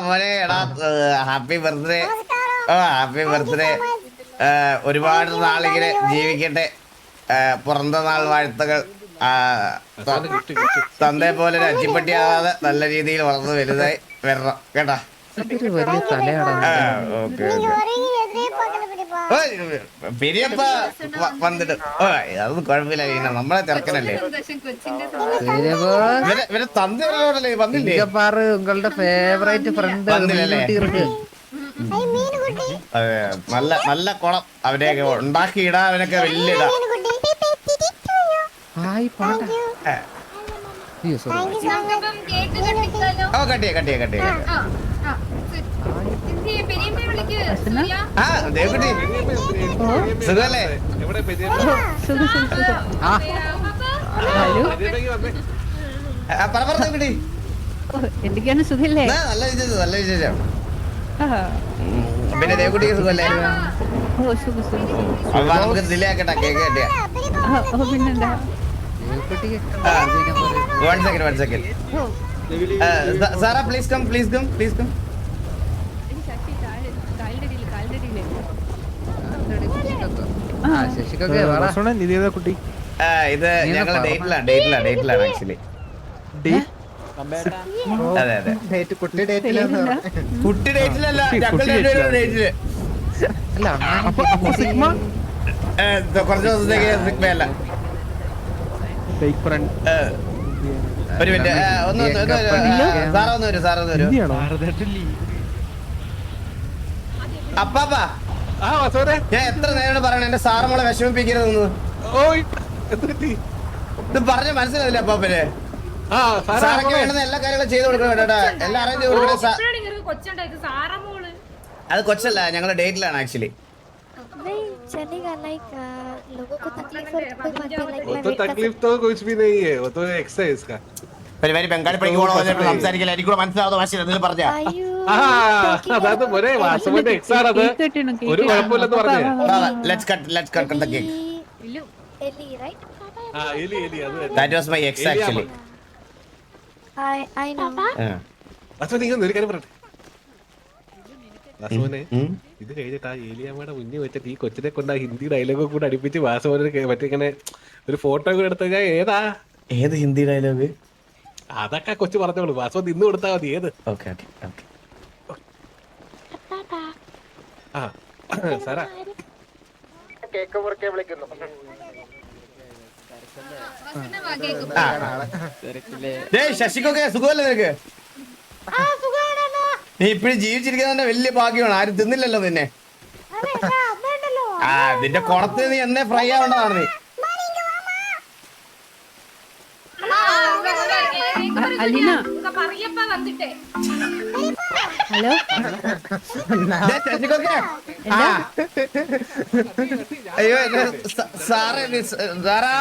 മോനെ എടാ happy birthday. Happy birthday. ഒരുപാട് നാളിങ്ങനെ ജീവിക്കട്ടെ. പിറந்த നാൾ വാഴ്ത്തകൾ. തന്തേ പോലെ അച്ചിപ്പട്ടിയാവാതെ നല്ല രീതിയിൽ വളർന്നു വലുതായി വരണം കേട്ടാ. വലിയ തലയാടാ. പെരിയപ്പ വന്നിട്ട് അതൊന്നും കുഴപ്പമില്ല. പിന്നെ നമ്മളെ ചെറുക്കനല്ലേ ഇവരെ തന്തയോടല്ലേ വന്നില്ലേ? ഉങ്ങളുടെ ഫേവറേറ്റ് ഫ്രണ്ട് വന്നില്ലല്ലേ? അതെ നല്ല നല്ല കുളം അവരെയൊക്കെ ഉണ്ടാക്കിയിടാ. അവനൊക്കെ വലിയ ഇടാ. ഓ കട്ടിയേ കട്ടിയേ കട്ടിയേ. ആ ദേവക്കുട്ടി സുഖല്ലേ? പറ ദേവക്കുട്ടി. എന്തൊക്കെയാണ് സുഖല്ലേ? നല്ല വിശേഷം നല്ല വിശേഷം. പിന്നെ ദേവക്കുട്ടിക്ക് സുഖല്ലേ? നമുക്ക് ഡിലേ ആക്കട്ടെ. കേക്ക് കട്ടിയാ. പിന്നെന്താ? One second. Zara, please come. ഇത് ഞങ്ങള് ഡേറ്റിലാണ് ആക്ച്വലി. അതെ കുട്ടി ഡേറ്റിലല്ല, ഞങ്ങൾ ഡേറ്റില്. കുറച്ച് ദിവസത്തേക്ക് സിഗ്മയല്ല. ഒരു മിനിറ്റ് സാറൊന്ന് വരൂ. അപ്പാപ്പാ ഞാൻ എത്ര നേരം പറയണേ എന്റെ സാറ് മോളെ വിഷമിപ്പിക്കരുതെന്ന്. ഇത് പറഞ്ഞ മനസ്സിലാവില്ല അപ്പാപ്പന്. സാറൊക്കെ വേണ്ടുന്ന എല്ലാ കാര്യങ്ങളും ചെയ്ത് കൊടുക്കണം കേട്ടാ. എല്ലാം അറേഞ്ച് ചെയ്ത് കൊടുക്കണം. അത് കൊച്ചല്ല, ഞങ്ങളുടെ ഡേറ്റിലാണ് ആക്ച്വലി. चलेगा लाइक लोगों को तकलीफ और कोई बात नहीं लाइक वो तो तकलीफ तो कुछ भी नहीं है, वो तो एक्सरसाइज का. പരിപാടി ബംഗാളി പഠിക്കണോ സംസാരിക്കില്ല. എനിക്കൂടെ മനസ്സിലാവുന്ന ഭാഷ എന്തെങ്കിലും പറഞ്ഞാ. അതായത് ഒരേ വാസവന്റെ എക്സാർ അത് ഒരു കുഴപ്പമില്ലെന്ന് പറഞ്ഞു. Let's cut the cake. Ellie right Ellie അത് that was my ex actually. I know Vasavan നീ ഒരു കാര്യം പറയട്ടെ. വാസവനെ ഇത് കഴിഞ്ഞിട്ട് ആ ഏലിയാമ്മയുടെ മുന്നിൽ വെച്ചിട്ട് ഈ കൊച്ചിനെ കൊണ്ട് ആ ഹിന്ദി ഡയലോഗ് കൂടെ അടുപ്പിച്ച് വാസവനെ മറ്റേ ഇങ്ങനെ ഒരു ഫോട്ടോ കൂടെ എടുത്തു കഴിഞ്ഞാൽ ഏത് ഹിന്ദി ഡയലോഗ്? അതൊക്കെ കൊച്ചു പറഞ്ഞോളൂ. വാസവൻ നിന്ന് കൊടുത്താൽ മതി. ഏത് ആ സാറാ കേക്ക് മുറിക്കാൻ വിളിക്കുന്നു. ശശിക്കൊക്കെ സുഖമല്ലേ നിനക്ക്? നീ ഇപ്പഴും ജീവിച്ചിരിക്കുന്ന വലിയ ഭാഗ്യമാണ്. ആരും തിന്നില്ലല്ലോ നിന്നെ. നിന്റെ കുളത്ത് നീ എന്നെ ഫ്രൈ ആവേണ്ടതാണ് നീ. ഹലോ ശശിക്കൊക്കെ അയ്യോ സാറേ സാറാ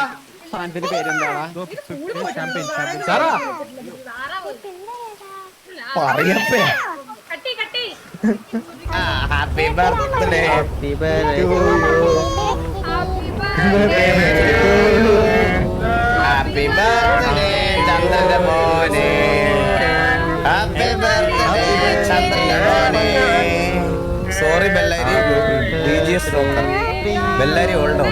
പറയപ്പേ. ഹാപ്പി ബർത്ത്ഡേ ഹാപ്പി ബർത്ത്ഡേ ചന്ദ്രന്റെ മോനെ. ഹാപ്പി ബർത്ത്ഡേ ചന്ദ്രന്റെ മോനെ. Sorry Bellary DGS rocker. Bellary old